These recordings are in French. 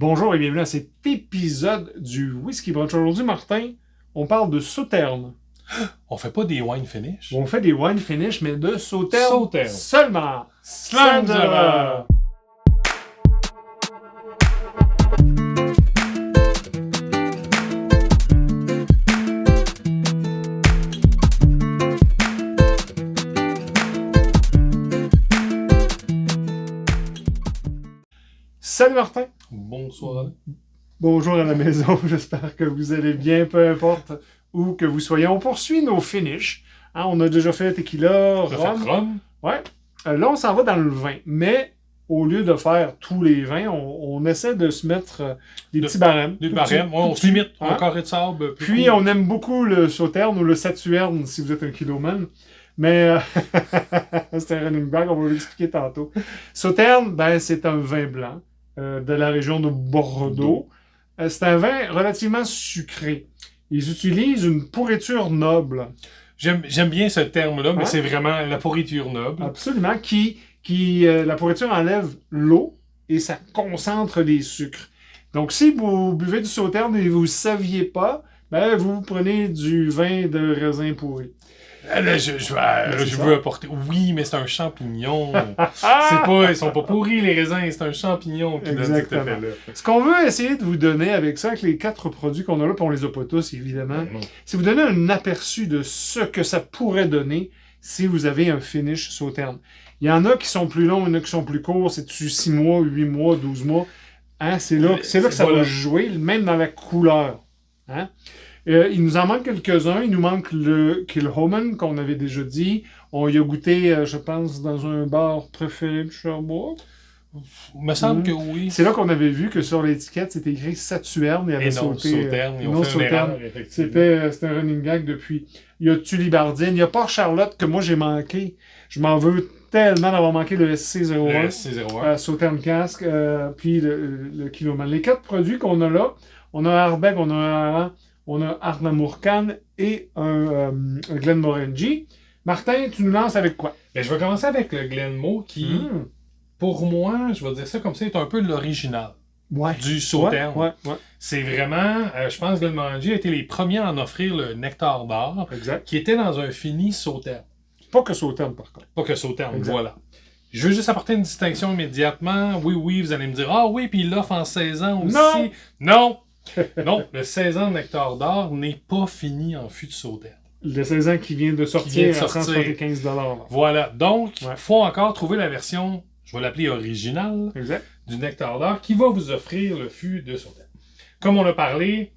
Bonjour et bienvenue à cet épisode du Whisky Brunch. Aujourd'hui, Martin, on parle de Sauternes. On fait pas des wine finish. On fait des wine finish, mais de Sauternes Sauternes. seulement. Slanderer. Salut Martin. Bonsoir. Bonjour à la maison. J'espère que vous allez bien, peu importe où que vous soyez. On poursuit nos finishes. Hein, on a déjà fait tequila, On a fait rhum. rhum. Ouais. Là, on s'en va dans le vin. Mais au lieu de faire tous les vins, on essaie de se mettre des petits barèmes. Des Tout barèmes. petits, Ouais, on tout se limite. petits, Un hein. carré de sable. plus Puis, court. on aime beaucoup le Sauterne ou le Saturne, si vous êtes un kiloman. Mais c'est un running back, on va l'expliquer tantôt. Sauterne, ben, c'est un vin blanc de la région de Bordeaux. C'est un vin relativement sucré. Ils utilisent une pourriture noble. J'aime bien ce terme-là, mais Hein? c'est vraiment la pourriture noble. Absolument. La pourriture enlève l'eau et ça concentre les sucres. Donc, si vous buvez du Sauterne et vous ne saviez pas, ben, vous prenez du vin de raisin pourri. Là, c'est je ça. veux apporter. Oui, mais c'est un champignon. Ils sont pas pourris les raisins, c'est un champignon qui donne cet Exactement. effet-là. Ce qu'on veut essayer de vous donner avec ça, avec les 4 produits qu'on a là, puis on les a pas tous, évidemment, c'est vous donner un aperçu de ce que ça pourrait donner si vous avez un finish Sauterne. Il y en a qui sont plus longs, il y en a qui sont plus courts, c'est-tu 6 mois, 8 mois, 12 mois. Hein? C'est là que ça Voilà. va jouer, même dans la couleur. Hein? Il nous en manque quelques-uns. Il nous manque le Kilhoman, qu'on avait déjà dit. On y a goûté, je pense, dans un bar préféré de Sherbrooke. Il me semble que oui. C'est là qu'on avait vu que sur l'étiquette, c'était écrit Saturne. Il y avait Et non, sauté, Sauterne. Ils et ont non, fait une Sauterne. erreur, effectivement. C'était un running gag depuis. Il y a Tulibardienne. Il n'y a pas Charlotte que moi j'ai manqué. Je m'en veux tellement d'avoir manqué le SC01. Le SC01. Sauterne Casque, puis le Kiloman. Les 4 produits qu'on a là, on a un Arbeck, on a un Aran, on a Arnamurcan et un Glenmorangie. Martin, tu nous lances avec quoi? Ben, je vais commencer avec le Glenmo qui, pour moi, je vais dire ça comme ça, est un peu l'original Ouais. du Sauterne. Ouais. C'est vraiment, je pense que Glenmorangie a été les premiers à en offrir le Nectar d'or, Exact. qui était dans un fini Sauterne. Pas que Sauterne, par contre. Pas que Sauterne, Exact. voilà. Je veux juste apporter une distinction immédiatement. Oui, vous allez me dire, ah oui, puis il l'offre en 16 ans aussi. Non! Non, le 16 ans de Nectar d'or n'est pas fini en fût de Sauterne. Le 16 ans qui vient de sortir à 175 $. Voilà, donc, il Ouais. faut encore trouver la version, je vais l'appeler originale, Exact. du Nectar d'or qui va vous offrir le fût de Sauterne. Comme on a parlé,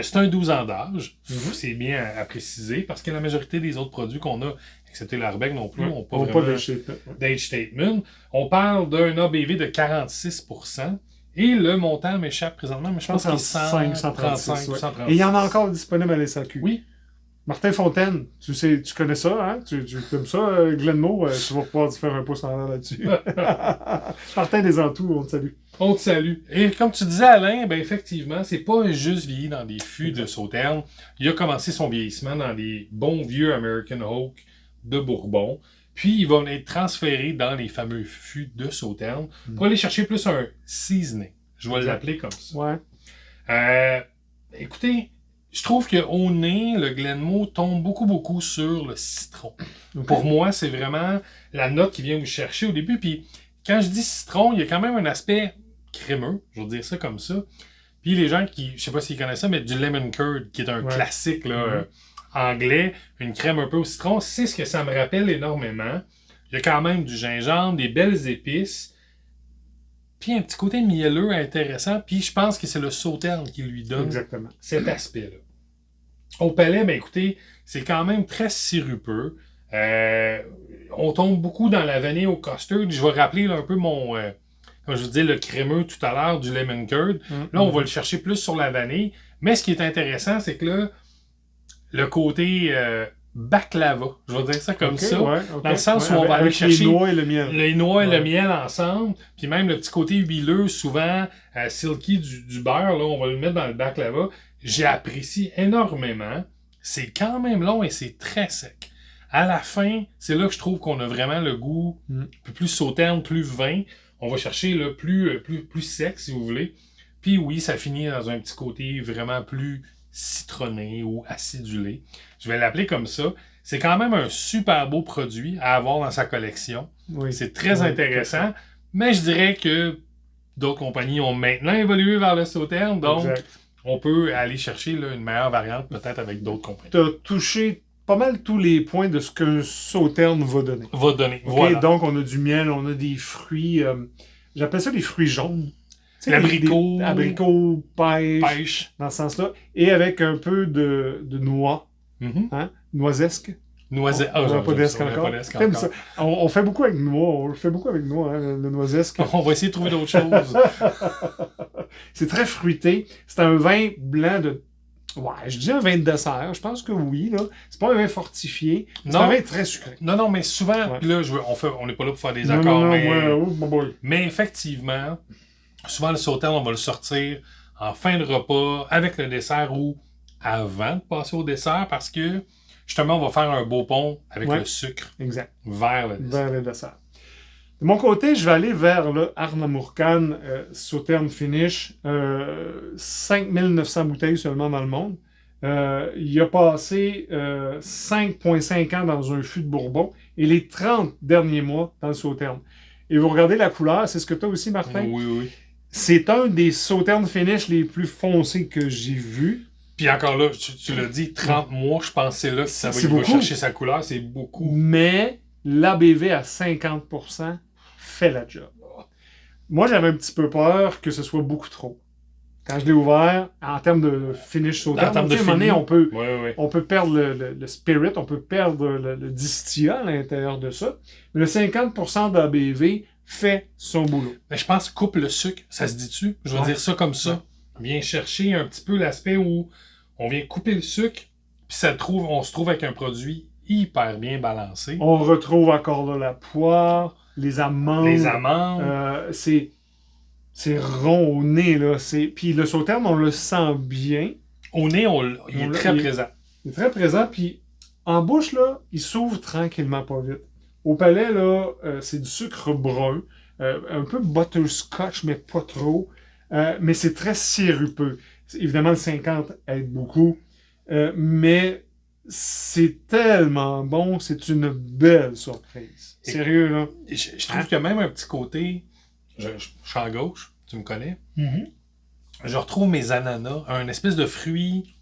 c'est un 12 ans d'âge. C'est bien à préciser parce que la majorité des autres produits qu'on a, excepté l'Arbec non plus, n'ont pas On vraiment pas de d'age statement. On parle d'un ABV de 46%. Et le montant m'échappe présentement, mais je pense qu'il est 135, 135 ou ouais. 136. Et il y en a encore disponible à l'SAQ. Oui. Martin Fontaine, tu connais ça, hein? Tu aimes ça, Glenmo? Tu vas pouvoir faire un pouce en l'air là-dessus. Martin des Antoux, on te salue. On te salue. Et comme tu disais, Alain, ben effectivement, c'est pas juste vieilli dans des fûts de Sauterne. Il a commencé son vieillissement dans des bons vieux American Oak de Bourbon. Puis, il va être transféré dans les fameux fûts de Sauterne pour aller chercher plus un seasoning. Je vais l'appeler comme ça. Ouais. Écoutez, je trouve qu'au nez, le Glenmo tombe beaucoup sur le citron. Okay. Pour moi, c'est vraiment la note qui vient vous chercher au début. Puis, quand je dis citron, il y a quand même un aspect crémeux, je vais dire ça comme ça. Puis, les gens qui, je sais pas s'ils connaissent ça, mais du lemon curd, qui est un classique là, anglais, une crème un peu au citron, c'est ce que ça me rappelle énormément. Il y a quand même du gingembre, des belles épices, puis un petit côté mielleux intéressant, puis je pense que c'est le Sauterne qui lui donne Exactement. cet aspect-là. Au palais, ben écoutez, c'est quand même très sirupeux. On tombe beaucoup dans la vanille au custard. Je vais rappeler là, un peu mon, comme je vous disais, le crémeux tout à l'heure du lemon curd. Là, on va le chercher plus sur la vanille. Mais ce qui est intéressant, c'est que là, le côté baklava, je vais dire ça comme ça, dans le sens où on va aller chercher les noix et le miel. Les noix et le miel ensemble, puis même le petit côté huileux, souvent silky du beurre, là, on va le mettre dans le baklava. J'apprécie énormément. C'est quand même long et c'est très sec. À la fin, c'est là que je trouve qu'on a vraiment le goût un peu plus Sauterne, plus vin. On va chercher le plus sec, si vous voulez. Puis oui, ça finit dans un petit côté vraiment plus citronné ou acidulé. Je vais l'appeler comme ça. C'est quand même un super beau produit à avoir dans sa collection. Oui. C'est très intéressant. Mais je dirais que d'autres compagnies ont maintenant évolué vers le Sauternes. Donc, on peut aller chercher là, une meilleure variante peut-être avec d'autres compagnies. Tu as touché pas mal tous les points de ce qu'un Sauternes va donner. Okay, voilà. Donc, on a du miel, on a des fruits. J'appelle ça des fruits jaunes. L'abricot. Abricots, pêche. Dans ce sens-là. Et avec un peu de noix. Hein? Noisesque. On n'a pas d'esque encore. On fait beaucoup avec noix. On le fait beaucoup avec noix, hein, le noisesque. On va essayer de trouver d'autres choses. C'est très fruité. C'est un vin blanc de... Ouais, je dis un vin de dessert. Je pense que oui. Là. C'est pas un vin fortifié. C'est un vin très sucré. Non, mais souvent, là, on n'est pas là pour faire des accords. Mais effectivement, souvent le Sauternes, on va le sortir en fin de repas, avec le dessert ou avant de passer au dessert, parce que justement, on va faire un beau pont avec le sucre vers le dessert. De mon côté, je vais aller vers le Arnamurcan Sauternes Finish. 5900 bouteilles seulement dans le monde. Il a passé 5,5 ans dans un fût de Bourbon et les 30 derniers mois dans le Sauternes. Et vous regardez la couleur, c'est ce que tu as aussi, Martin? Oui. C'est un des Sauternes Finish les plus foncés que j'ai vus. Puis encore là, tu l'as dit, 30 mois, je pense que c'est là que ça va chercher sa couleur, c'est beaucoup. Mais l'ABV à 50% fait la job. Moi, j'avais un petit peu peur que ce soit beaucoup trop. Quand je l'ai ouvert, en termes de finish Sauternes, à un moment donné, on peut perdre le spirit, on peut perdre le distillat à l'intérieur de ça. Mais le 50% d'ABV fait son boulot. Mais je pense coupe le sucre, ça se dit-tu? Je vais dire ça comme ça. Vient chercher un petit peu l'aspect où on vient couper le sucre, puis on se trouve avec un produit hyper bien balancé. On retrouve encore là la poire, les amandes. C'est rond au nez, là. Puis le Sauternes, on le sent bien. Au nez, il est très présent. Il est très présent, puis en bouche, là, il s'ouvre tranquillement, pas vite. Au palais, là, c'est du sucre brun, un peu butterscotch, mais pas trop. Mais c'est très sirupeux. Évidemment, le 50 aide beaucoup. Mais c'est tellement bon, c'est une belle surprise. Sérieux, là. Je trouve qu'il y a même un petit côté... Je suis en gauche, tu me connais. Je retrouve mes ananas, un espèce de fruit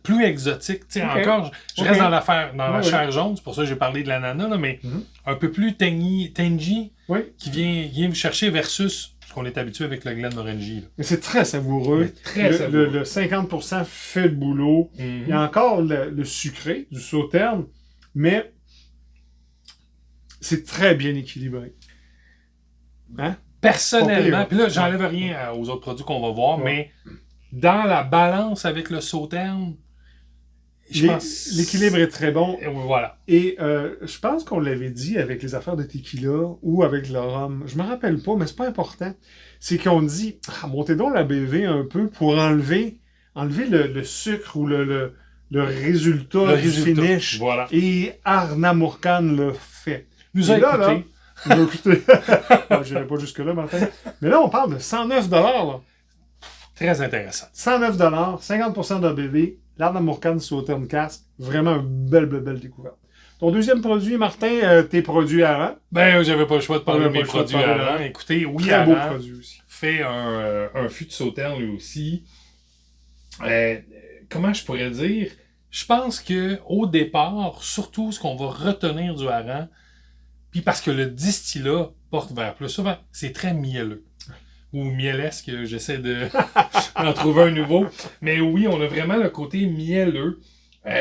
plus exotique. Encore, je reste dans la chair jaune, c'est pour ça que j'ai parlé de l'ananas, là, mais un peu plus tangy, qui vient me chercher versus ce qu'on est habitué avec le Glenmorangie. Mais c'est très savoureux. Le 50% fait le boulot. Il y a encore le sucré du Sauternes, mais c'est très bien équilibré. Hein? Personnellement, puis là, j'enlève rien aux autres produits qu'on va voir, mais dans la balance avec le Sauternes, l'équilibre est très bon. Voilà. Et je pense qu'on l'avait dit avec les affaires de tequila ou avec le rhum. Je me rappelle pas, mais c'est pas important. C'est qu'on dit, montez donc la BV un peu pour enlever le sucre ou le résultat du finish. Voilà. Et Arnamurcan le fait. Nous a écouté. Je n'irai pas jusque-là, Martin. Mais là, on parle de 109 $. Là. Très intéressant. 109 $, 50% d'ABV, l'Arnamurcan Sauternes Cask. Vraiment une belle découverte. Ton deuxième produit, Martin, tes produits Aran. J'avais pas le choix de parler de mes produits Aran. Écoutez, oui, très beau produit aussi. Fait un fût de Sauternes lui aussi. Comment je pourrais dire? Je pense que au départ, surtout ce qu'on va retenir du Aran, puis parce que le distillat porte vers plus souvent, c'est très mielleux. Ou mielesque, j'essaie d'en trouver un nouveau. Mais oui, on a vraiment le côté mielleux.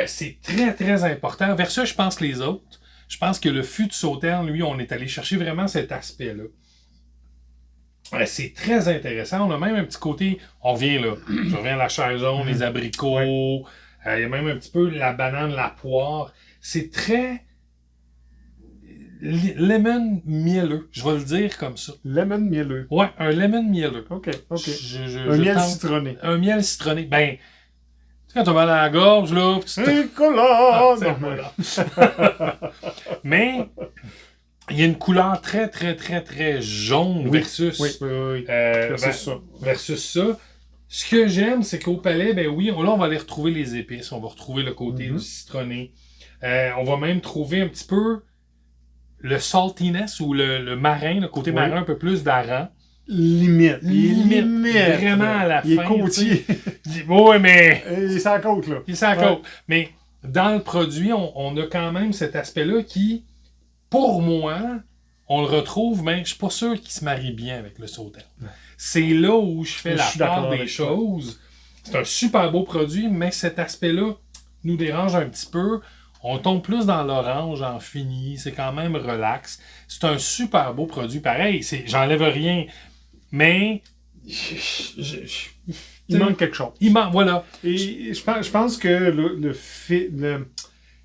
C'est très, très important. Vers ça, je pense les autres. Je pense que le fût de Sauternes, lui, on est allé chercher vraiment cet aspect-là. C'est très intéressant. On a même un petit côté... On revient là. Je reviens à la chair jaune, les abricots. Il y a même un petit peu la banane, la poire. C'est très... lemon mielleux, je vais le dire comme ça. Lemon mielleux. Ouais, un lemon mielleux. OK. Miel citronné. Un miel citronné. Ben, tu sais, quand tu as mal à la gorge, là... Nicolas! Mais, il y a une couleur très, très, très, très jaune versus, versus ça. Ce que j'aime, c'est qu'au palais, ben oui, là, on va aller retrouver les épices, on va retrouver le côté du citronné. On va même trouver un petit peu le saltiness ou le marin, le côté marin un peu plus d'hareng. Limite. Vraiment à la fin. Il est côtier. Oui, mais... Il est sans côte, là. Il est sans côte. Mais dans le produit, on a quand même cet aspect-là qui, pour moi, on le retrouve, mais je suis pas sûr qu'il se marie bien avec le sauternes. C'est là où je fais la part des choses. C'est un super beau produit, mais cet aspect-là nous dérange un petit peu. On tombe plus dans l'orange en fini. C'est quand même relax. C'est un super beau produit. Pareil, j'enlève rien. Mais il manque quelque chose. Voilà. Et je pense que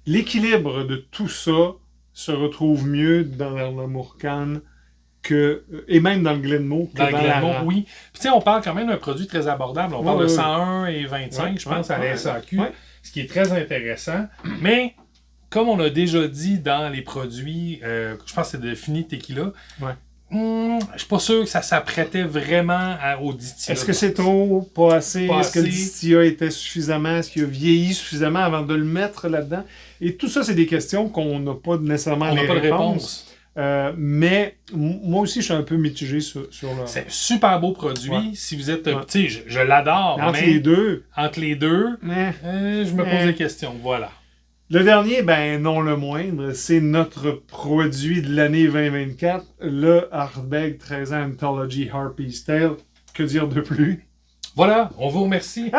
l'équilibre de tout ça se retrouve mieux dans l'Arnamourcan et même dans le Glenmoe que dans le Glenmoe, oui. Puis on parle quand même d'un produit très abordable. On parle de 101 et 25, je pense, à la SAQ. Ce qui est très intéressant. Mais comme on l'a déjà dit dans les produits, je pense que c'est de Fini Tequila, je suis pas sûr que ça s'apprêtait vraiment au distillat. Est-ce que c'est trop? Pas assez? Est-ce que le distillat était suffisamment? Est-ce qu'il a vieilli suffisamment avant de le mettre là-dedans? Et tout ça, c'est des questions qu'on n'a pas nécessairement les réponses. Mais moi aussi, je suis un peu mitigé sur le... C'est un super beau produit. Si vous êtes... Tu sais, je l'adore. Entre les deux, je me pose des questions. Voilà. Le dernier, non le moindre, c'est notre produit de l'année 2024, le Ardbeg 13 ans Anthology Harpy's Tale. Que dire de plus? Voilà, on vous remercie.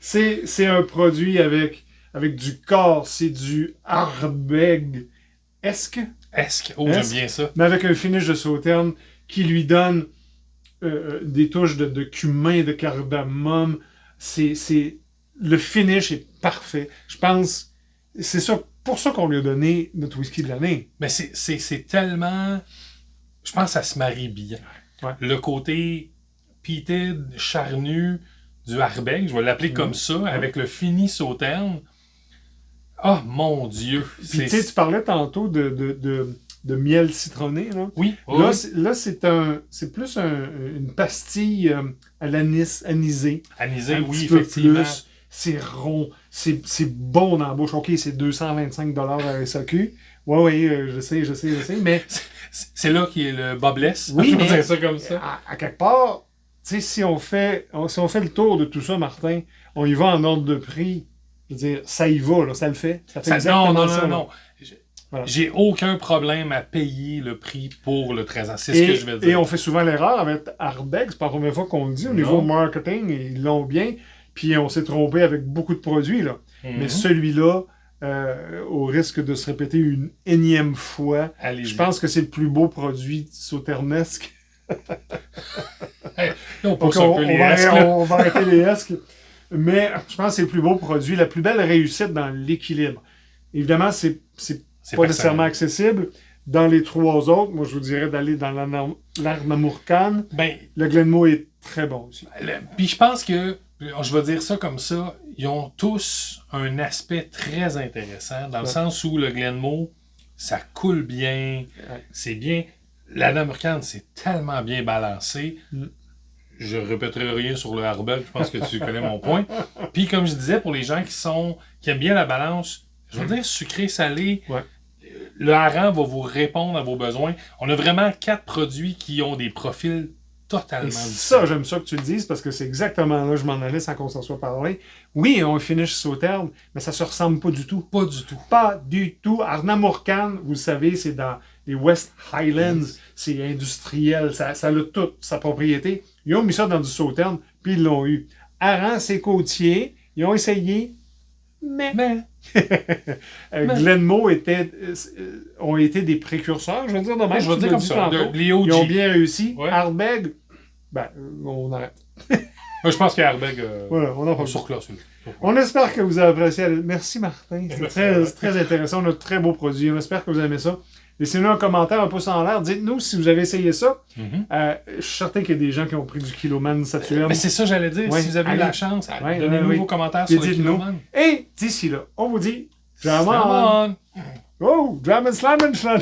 C'est un produit avec du corps, c'est du Ardbeg-esque. J'aime bien ça. Mais avec un finish de sauterne qui lui donne des touches de cumin, de cardamome. Le finish est parfait. Je pense, c'est ça, pour ça qu'on lui a donné notre whisky de l'année. Mais c'est tellement... Je pense que ça se marie bien. Le côté peated, charnu du Ardbeg, je vais l'appeler comme ça, avec le fini sauterne. Oh mon Dieu! Puis tu parlais tantôt de miel citronné, là. Oui. Là, c'est plus une pastille à l'anis, anisée. Anisée, oui, effectivement. Plus. C'est rond, c'est bon dans la bouche. OK, c'est 225$ à SAQ. Oui, je sais, mais... C'est là qu'il y a le bas blesse. Oui, je mais dire ça comme ça. À quelque part, tu sais, si on fait le tour de tout ça, Martin, on y va en ordre de prix. Je veux dire, ça y va, là, ça le fait. Ça fait exactement ça. Non. Voilà. J'ai aucun problème à payer le prix pour le 13 ans. C'est ce que je vais dire. Et on fait souvent l'erreur avec Ardbeg. C'est pas la première fois qu'on le dit. Au niveau marketing, ils l'ont bien. Puis on s'est trompé avec beaucoup de produits, là. Mais celui-là, au risque de se répéter une énième fois, je pense que c'est le plus beau produit sauternesque. On va arrêter les esques. Mais je pense que c'est le plus beau produit, la plus belle réussite dans l'équilibre. Évidemment, c'est pas nécessairement accessible. Dans les trois autres, moi, je vous dirais d'aller dans l'Arnamourcan. Le Glenmoe est très bon aussi. Puis je pense que, je vais dire ça comme ça, ils ont tous un aspect très intéressant, dans le sens où le Glenmoe, ça coule bien, c'est bien. L'Arnamourcan, c'est tellement bien balancé. Je répéterai rien sur le Ardbeg, je pense que tu connais mon point. Puis comme je disais, pour les gens qui aiment bien la balance, je veux dire sucré-salé, le hareng va vous répondre à vos besoins. On a vraiment 4 produits qui ont des profils totalement différents. Ça, j'aime ça que tu le dises, parce que c'est exactement là que je m'en allais sans qu'on s'en soit parlé. Oui, on finish sauterne, mais ça se ressemble pas du tout. Pas du tout. Pas du tout. Arnamourcan, vous le savez, c'est dans les West Highlands, c'est industriel, ça a toute sa propriété. Ils ont mis ça dans du sauterne, puis ils l'ont eu. Hareng, c'est côtier, ils ont essayé, mais... Glenmoe ont été des précurseurs, je veux dire, je veux dire comme ça, ils ont bien réussi. Ardbeg, on arrête. Je pense qu'Ardbeg, on surclasse. On espère que vous avez apprécié. Merci Martin, c'est très intéressant, on a de très beaux produits, on espère que vous aimez ça. Laissez-nous un commentaire, un pouce en l'air. Dites-nous si vous avez essayé ça. Je suis certain qu'il y a des gens qui ont pris du Kiloman Saturne. Mais c'est ça, j'allais dire. Si vous avez eu la chance, donnez-nous vos commentaires sur le Kiloman. Et d'ici là, on vous dit, Jamon! Oh, Drum and Slam and Slam!